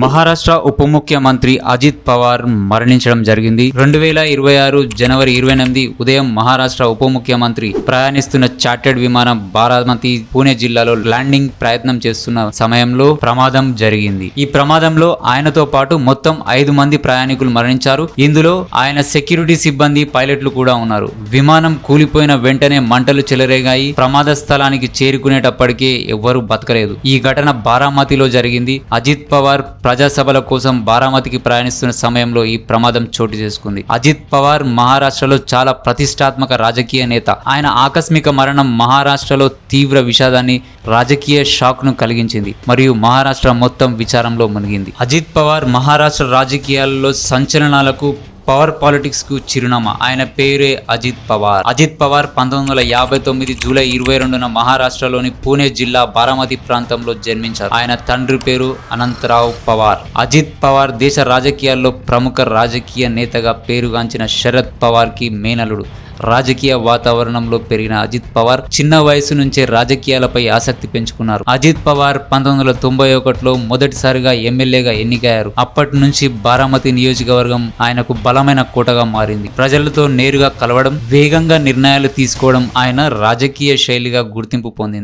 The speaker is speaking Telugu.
మహారాష్ట్ర ఉప ముఖ్యమంత్రి అజిత్ పవార్ మరణించడం జరిగింది. 2026 జనవరి 28 ఉదయం మహారాష్ట్ర ఉప ముఖ్యమంత్రి ప్రయాణిస్తున్న చార్టెడ్ విమానం బారామతి పూణే జిల్లాలో ల్యాండింగ్ ప్రయత్నం చేస్తున్న సమయంలో ప్రమాదం జరిగింది. ఈ ప్రమాదంలో ఆయనతో పాటు మొత్తం 5 మంది ప్రయాణికులు మరణించారు. ఇందులో ఆయన సెక్యూరిటీ సిబ్బంది, పైలట్లు కూడా ఉన్నారు. విమానం కూలిపోయిన వెంటనే మంటలు చెలరేగాయి. ప్రమాద స్థలానికి చేరుకునేటప్పటికే ఎవ్వరూ బతకలేదు. ఈ ఘటన బారామతిలో జరిగింది. అజిత్ పవార్ ప్రజాసభల కోసం బారామతికి ప్రయాణిస్తున్న సమయంలో ఈ ప్రమాదం చోటు చేసుకుంది. అజిత్ పవార్ మహారాష్ట్రలో చాలా ప్రతిష్టాత్మక రాజకీయ నేత. ఆయన ఆకస్మిక మరణం మహారాష్ట్రలో తీవ్ర విషాదాన్ని, రాజకీయ షాక్ ను కలిగించింది మరియు మహారాష్ట్ర మొత్తం విచారంలో మునిగింది. అజిత్ పవార్ మహారాష్ట్ర రాజకీయాల్లో సంచలనాలకు, పవర్ పాలిటిక్స్ కు చిరునామా. ఆయన పేరే అజిత్ పవార్. అజిత్ పవార్ 1959 జూలై 22న మహారాష్ట్రలోని పూణే జిల్లా బారామతి ప్రాంతంలో జన్మించారు. ఆయన తండ్రి పేరు అనంతరావు పవార్. అజిత్ పవార్ దేశ రాజకీయాల్లో ప్రముఖ రాజకీయ నేతగా పేరుగాంచిన శరద్ పవార్ కి మేనలుడు. రాజకీయ వాతావరణంలో పెరిగిన అజిత్ పవార్ చిన్న వయసు నుంచే రాజకీయాలపై ఆసక్తి పెంచుకున్నారు. అజిత్ పవార్ 1991లో మొదటిసారిగా ఎమ్మెల్యేగా ఎన్నికయ్యారు. అప్పటి నుంచి బారామతి నియోజకవర్గం ఆయనకు బలమైన కోటగా మారింది. ప్రజలతో నేరుగా కలవడం, వేగంగా నిర్ణయాలు తీసుకోవడం ఆయన రాజకీయ శైలిగా గుర్తింపు పొందింది.